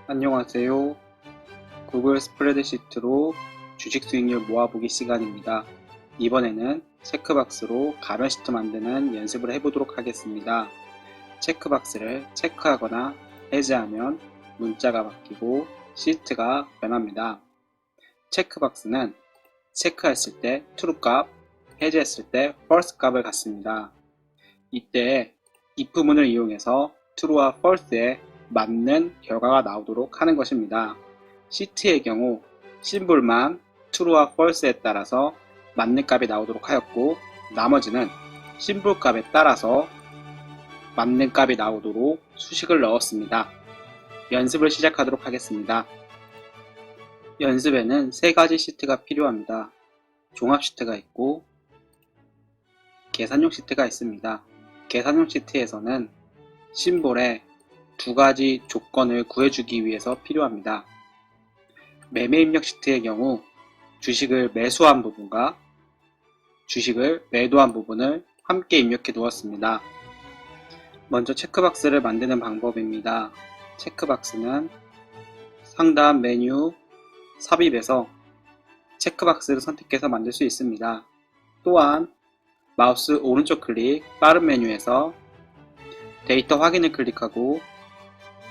안녕하세요. 구글 스프레드시트로 주식 수익률 모아보기 시간입니다. 이번에는 체크박스로 가변 시트 만드는 연습을 해보도록 하겠습니다. 체크박스를 체크하거나 해제하면 문자가 바뀌고 시트가 변합니다. 체크박스는 체크했을 때 true 값, 해제했을 때 false 값을 갖습니다. 이때 if문을 이용해서 true와 false에 맞는 결과가 나오도록 하는 것입니다. 시트의 경우 심볼만 true와 false에 따라서 맞는 값이 나오도록 하였고, 나머지는 심볼 값에 따라서 맞는 값이 나오도록 수식을 넣었습니다. 연습을 시작하도록 하겠습니다. 연습에는 세 가지 시트가 필요합니다. 종합 시트가 있고 계산용 시트가 있습니다. 계산용 시트에서는 심볼에 두 가지 조건을 구해주기 위해서 필요합니다. 매매 입력 시트의 경우 주식을 매수한 부분과 주식을 매도한 부분을 함께 입력해 두었습니다. 먼저 체크박스를 만드는 방법입니다. 체크박스는 상단 메뉴 삽입에서 체크박스를 선택해서 만들 수 있습니다. 또한 마우스 오른쪽 클릭 빠른 메뉴에서 데이터 확인을 클릭하고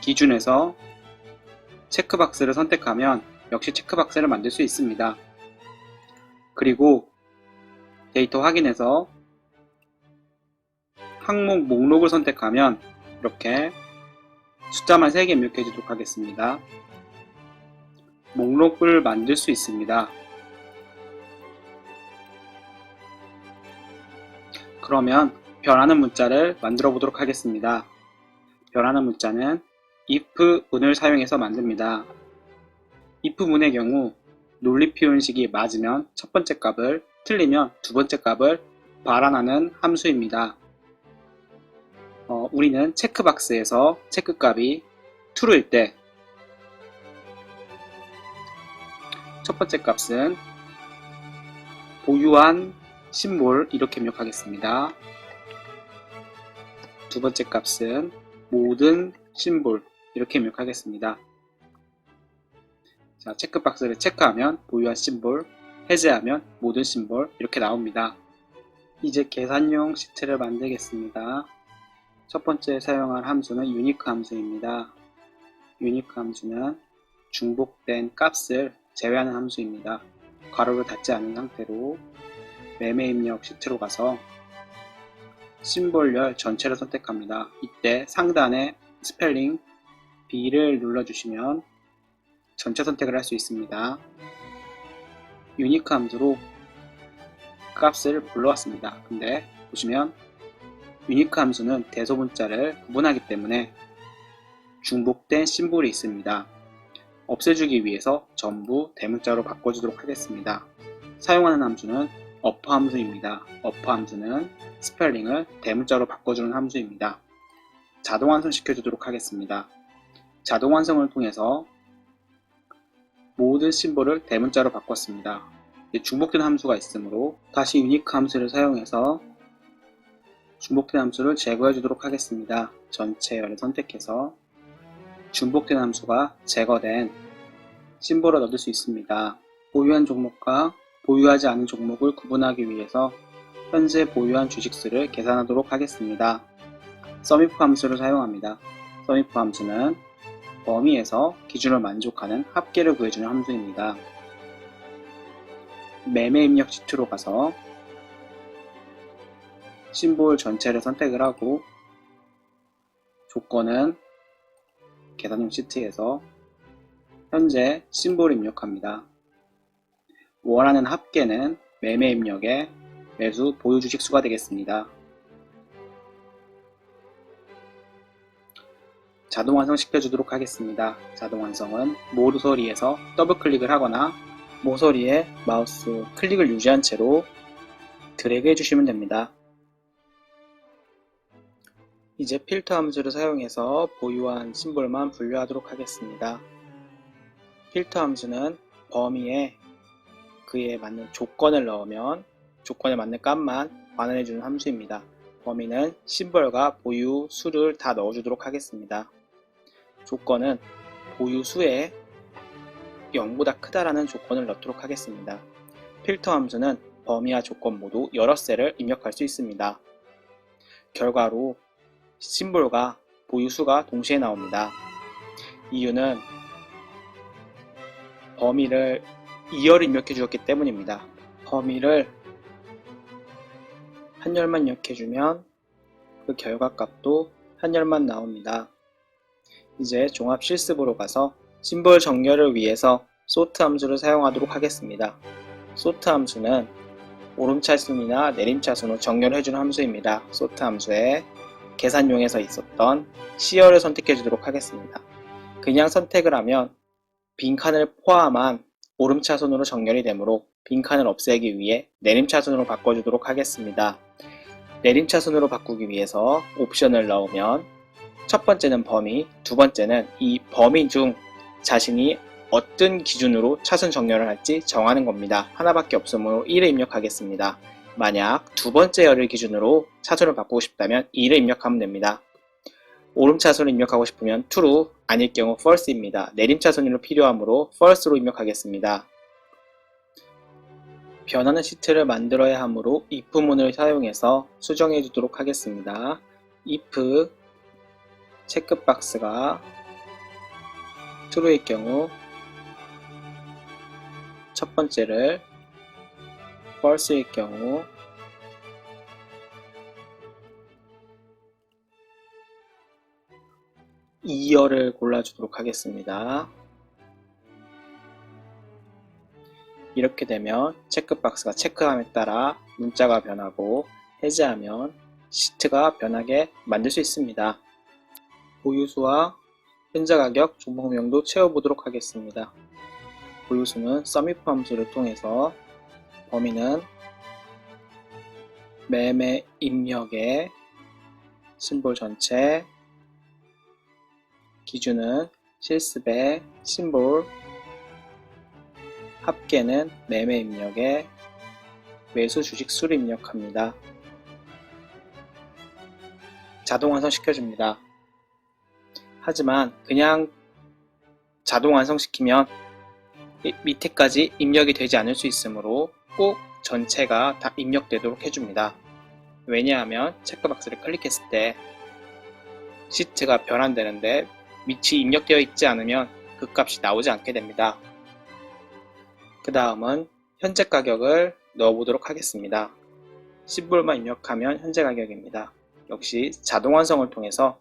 기준에서 체크박스를 선택하면 역시 체크박스를 만들 수 있습니다. 그리고 데이터 확인에서 항목 목록을 선택하면 이렇게 숫자만 3개 입력해 주도록 하겠습니다. 목록을 만들 수 있습니다. 그러면 변하는 문자를 만들어 보도록 하겠습니다. 변하는 문자는 if 문을 사용해서 만듭니다. if 문의 경우 논리 표현식이 맞으면 첫 번째 값을, 틀리면 두 번째 값을 발환하는 함수입니다. 우리는 체크박스에서 체크값이 true일 때 첫 번째 값은 보유한 심볼 이렇게 입력하겠습니다. 두 번째 값은 모든 심볼 이렇게 입력하겠습니다. 자, 체크박스를 체크하면 보유한 심볼, 해제하면 모든 심볼 이렇게 나옵니다. 이제 계산용 시트를 만들겠습니다. 첫 번째 사용할 함수는 unique 함수입니다. unique 함수는 중복된 값을 제외하는 함수입니다. 괄호를 닫지 않은 상태로 매매 입력 시트로 가서 심볼열 전체를 선택합니다. 이때 상단에 스펠링 B를 눌러주시면 전체 선택을 할 수 있습니다. 유니크 함수로 값을 불러왔습니다. 근데 보시면 유니크 함수는 대소문자를 구분하기 때문에 중복된 심볼이 있습니다. 없애주기 위해서 전부 대문자로 바꿔주도록 하겠습니다. 사용하는 함수는 어퍼 함수입니다. 어퍼 함수는 스펠링을 대문자로 바꿔주는 함수입니다. 자동 완성 시켜주도록 하겠습니다. 자동 완성을 통해서 모든 심볼을 대문자로 바꿨습니다. 중복된 함수가 있으므로 다시 유니크 함수를 사용해서 중복된 함수를 제거해 주도록 하겠습니다. 전체열을 선택해서 중복된 함수가 제거된 심볼을 얻을 수 있습니다. 보유한 종목과 보유하지 않은 종목을 구분하기 위해서 현재 보유한 주식수를 계산하도록 하겠습니다. sumif 함수를 사용합니다. sumif 함수는 범위에서 기준을 만족하는 합계를 구해주는 함수입니다. 매매 입력 시트로 가서 심볼 전체를 선택을 하고 조건은 계산용 시트에서 현재 심볼 입력합니다. 원하는 합계는 매매 입력의 매수 보유 주식 수가 되겠습니다. 자동 완성 시켜주도록 하겠습니다. 자동 완성은 모서리에서 더블 클릭을 하거나 모서리에 마우스 클릭을 유지한 채로 드래그 해주시면 됩니다. 이제 필터 함수를 사용해서 보유한 심볼만 분류하도록 하겠습니다. 필터 함수는 범위에 그에 맞는 조건을 넣으면 조건에 맞는 값만 반환해주는 함수입니다. 범위는 심볼과 보유 수를 다 넣어주도록 하겠습니다. 조건은 보유수에 0보다 크다라는 조건을 넣도록 하겠습니다. 필터 함수는 범위와 조건 모두 여러 셀을 입력할 수 있습니다. 결과로 심볼과 보유수가 동시에 나옵니다. 이유는 범위를 2열을 입력해 주었기 때문입니다. 범위를 한 열만 입력해 주면 그 결과값도 한 열만 나옵니다. 이제 종합 실습으로 가서 심볼 정렬을 위해서 sort 함수를 사용하도록 하겠습니다. sort 함수는 오름차순이나 내림차순으로 정렬을 해주는 함수입니다. sort 함수에 계산용에서 있었던 시열을 선택해 주도록 하겠습니다. 그냥 선택을 하면 빈칸을 포함한 오름차순으로 정렬이 되므로 빈칸을 없애기 위해 내림차순으로 바꿔주도록 하겠습니다. 내림차순으로 바꾸기 위해서 옵션을 넣으면 첫 번째는 범위, 두 번째는 이 범위 중 자신이 어떤 기준으로 차순 정렬을 할지 정하는 겁니다. 하나밖에 없으므로 1을 입력하겠습니다. 만약 두 번째 열을 기준으로 차순을 바꾸고 싶다면 2를 입력하면 됩니다. 오름차순을 입력하고 싶으면 true, 아닐 경우 false입니다. 내림차순으로 필요하므로 false로 입력하겠습니다. 변하는 시트를 만들어야 하므로 if문을 사용해서 수정해 주도록 하겠습니다. if 체크박스가 true일 경우 첫 번째를, false일 경우 이열을 골라주도록 하겠습니다. 이렇게 되면 체크박스가 체크함에 따라 문자가 변하고 해제하면 시트가 변하게 만들 수 있습니다. 보유수와 현재 가격, 종목명도 채워보도록 하겠습니다. 보유수는 sumif 함수를 통해서 범위는 매매 입력의 심볼 전체, 기준은 실습의 심볼, 합계는 매매 입력의 매수 주식 수를 입력합니다. 자동 완성시켜줍니다. 하지만 그냥 자동 완성시키면 밑에까지 입력이 되지 않을 수 있으므로 꼭 전체가 다 입력되도록 해줍니다. 왜냐하면 체크박스를 클릭했을 때 시트가 변환되는데 밑이 입력되어 있지 않으면 그 값이 나오지 않게 됩니다. 그 다음은 현재 가격을 넣어보도록 하겠습니다. 심볼만 입력하면 현재 가격입니다. 역시 자동 완성을 통해서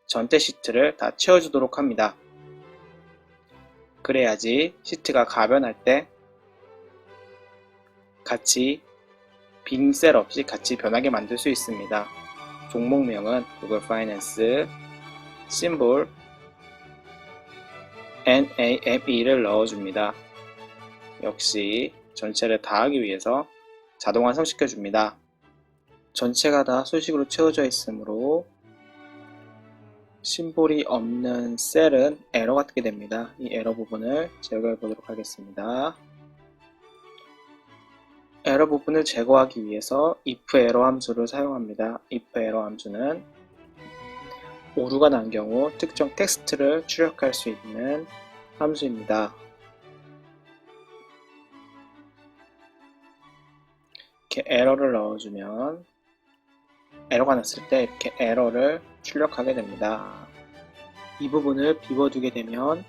전체 시트를 다 채워주도록 합니다. 그래야지 시트가 가변할 때 같이 빈 셀 없이 같이 변하게 만들 수 있습니다. 종목명은 구글 파이낸스, 심볼 NAME를 넣어줍니다. 역시 전체를 다 하기 위해서 자동 완성시켜 줍니다. 전체가 다 수식으로 채워져 있으므로 심볼이 없는 셀은 에러가 뜨게 됩니다. 이 에러 부분을 제거해 보도록 하겠습니다. 에러 부분을 제거하기 위해서 if 에러 함수를 사용합니다. if 에러 함수는 오류가 난 경우 특정 텍스트를 출력할 수 있는 함수입니다. 이렇게 에러를 넣어주면 에러가 났을 때 이렇게 에러를 출력하게 됩니다. 이 부분을 비워두게 되면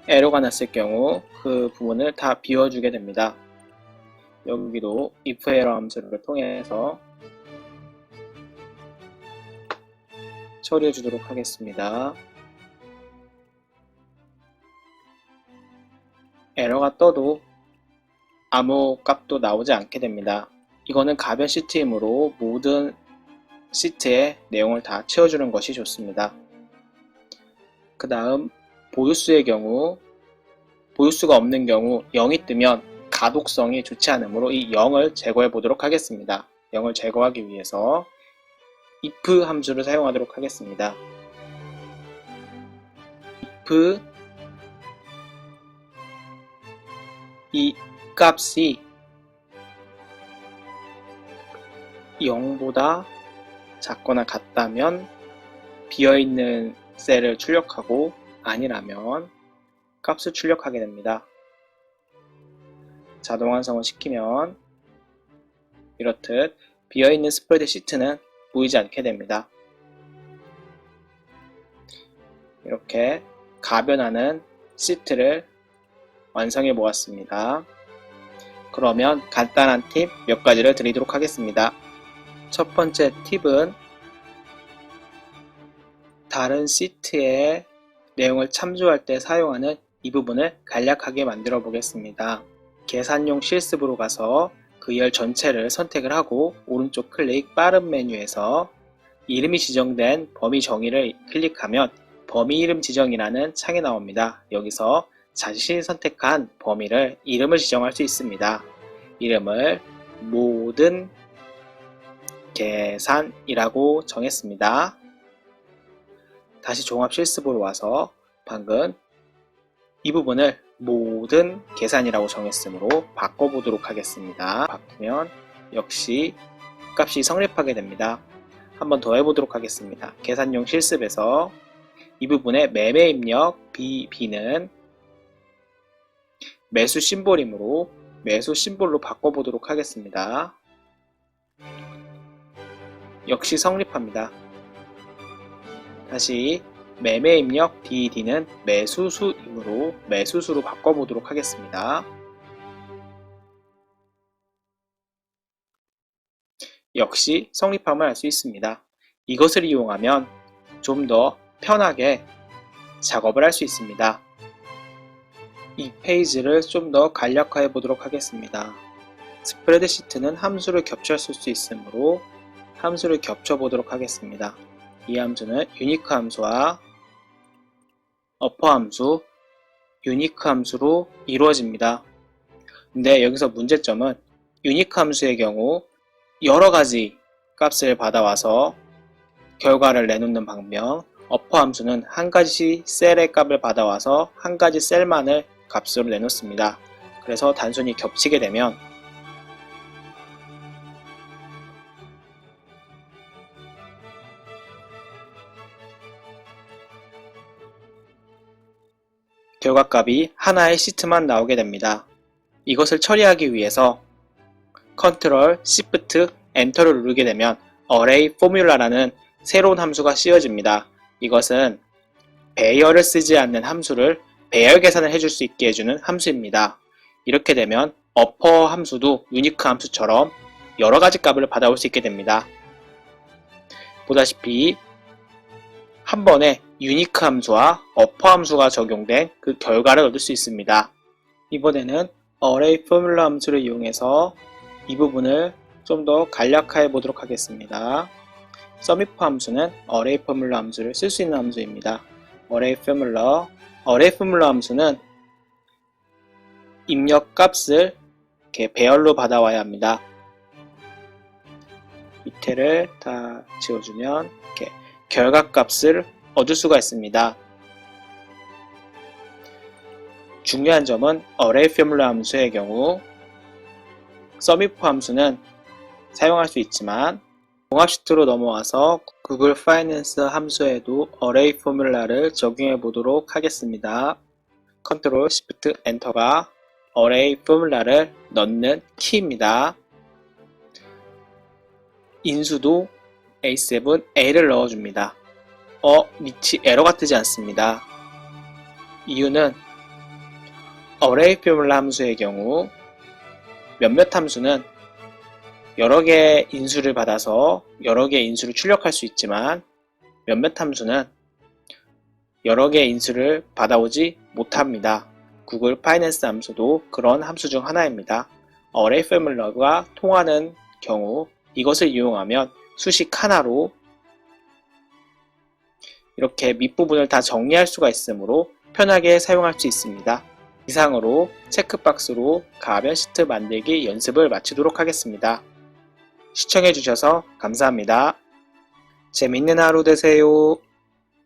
에러가 났을 경우 그 부분을 다 비워주게 됩니다. 여기도 if 에러 함수를 통해서 처리해 주도록 하겠습니다. 에러가 떠도 아무 값도 나오지 않게 됩니다. 이거는 가변 시트이므로 모든 시트의 내용을 다 채워주는 것이 좋습니다. 그 다음 보유수의 경우, 보유수가 없는 경우 0이 뜨면 가독성이 좋지 않으므로 이 0을 제거해 보도록 하겠습니다. 0을 제거하기 위해서 if 함수를 사용하도록 하겠습니다. if 이 값이 0보다 작거나 같다면 비어있는 셀을 출력하고 아니라면 값을 출력하게 됩니다. 자동 완성을 시키면 이렇듯 비어있는 스프레드시트는 보이지 않게 됩니다. 이렇게 가변하는 시트를 완성해 보았습니다. 그러면 간단한 팁 몇 가지를 드리도록 하겠습니다. 첫 번째 팁은 다른 시트의 내용을 참조할 때 사용하는 이 부분을 간략하게 만들어 보겠습니다. 계산용 실습으로 가서 그 열 전체를 선택을 하고 오른쪽 클릭 빠른 메뉴에서 이름이 지정된 범위 정의를 클릭하면 범위 이름 지정이라는 창이 나옵니다. 여기서 자신이 선택한 범위를 이름을 지정할 수 있습니다. 이름을 모든 계산이라고 정했습니다. 다시 종합 실습으로 와서 방금 이 부분을 모든 계산이라고 정했으므로 바꿔보도록 하겠습니다. 바꾸면 역시 값이 성립하게 됩니다. 한번 더 해보도록 하겠습니다. 계산용 실습에서 이 부분의 매매 입력 B는 매수 심볼이므로 매수 심볼로 바꿔보도록 하겠습니다. 역시 성립합니다. 다시 매매 입력 DD는 매수수이므로 매수수로 바꿔보도록 하겠습니다. 역시 성립함을 알 수 있습니다. 이것을 이용하면 좀 더 편하게 작업을 할 수 있습니다. 이 페이지를 좀 더 간략화해 보도록 하겠습니다. 스프레드시트는 함수를 겹쳐 쓸 수 있으므로 함수를 겹쳐 보도록 하겠습니다. 이 함수는 유니크 함수와 어퍼 함수, 유니크 함수로 이루어집니다. 근데 여기서 문제점은 유니크 함수의 경우 여러가지 값을 받아와서 결과를 내놓는 반면 어퍼 함수는 한 가지 셀의 값을 받아와서 한 가지 셀만을 값으로 내놓습니다. 그래서 단순히 겹치게 되면 결과값이 하나의 시트만 나오게 됩니다. 이것을 처리하기 위해서 Ctrl, Shift, Enter를 누르게 되면 Array Formula라는 새로운 함수가 씌워집니다. 이것은 배열을 쓰지 않는 함수를 배열 계산을 해줄 수 있게 해주는 함수입니다. 이렇게 되면 upper 함수도 유니크 함수처럼 여러가지 값을 받아올 수 있게 됩니다. 보다시피 한 번에 유니크 함수와 upper 함수가 적용된 그 결과를 얻을 수 있습니다. 이번에는 Array Formula 함수를 이용해서 이 부분을 좀 더 간략화해 보도록 하겠습니다. SUMIF 함수는 Array Formula 함수를 쓸 수 있는 함수입니다. Array Formula 함수는 입력 값을 이렇게 배열로 받아와야 합니다. 밑에를 다 지워주면 이렇게 결과 값을 얻을 수가 있습니다. 중요한 점은 Array Formula 함수의 경우 SUMIF 함수는 사용할 수 있지만 종합 시트로 넘어와서 구글 파이낸스 함수에도 Array Formula를 적용해 보도록 하겠습니다. Ctrl, Shift, Enter가 Array Formula를 넣는 키입니다. 인수도 A7, A를 넣어줍니다. 밑이 에러가 뜨지 않습니다. 이유는 Array Formula 함수의 경우 몇몇 함수는 여러 개의 인수를 받아서 여러 개의 인수를 출력할 수 있지만 몇몇 함수는 여러 개의 인수를 받아오지 못합니다. 구글 파이낸스 함수도 그런 함수 중 하나입니다. Array Formula가 통하는 경우 이것을 이용하면 수식 하나로 이렇게 밑부분을 다 정리할 수가 있으므로 편하게 사용할 수 있습니다. 이상으로 체크박스로 가변 시트 만들기 연습을 마치도록 하겠습니다. 시청해주셔서 감사합니다. 재밌는 하루 되세요.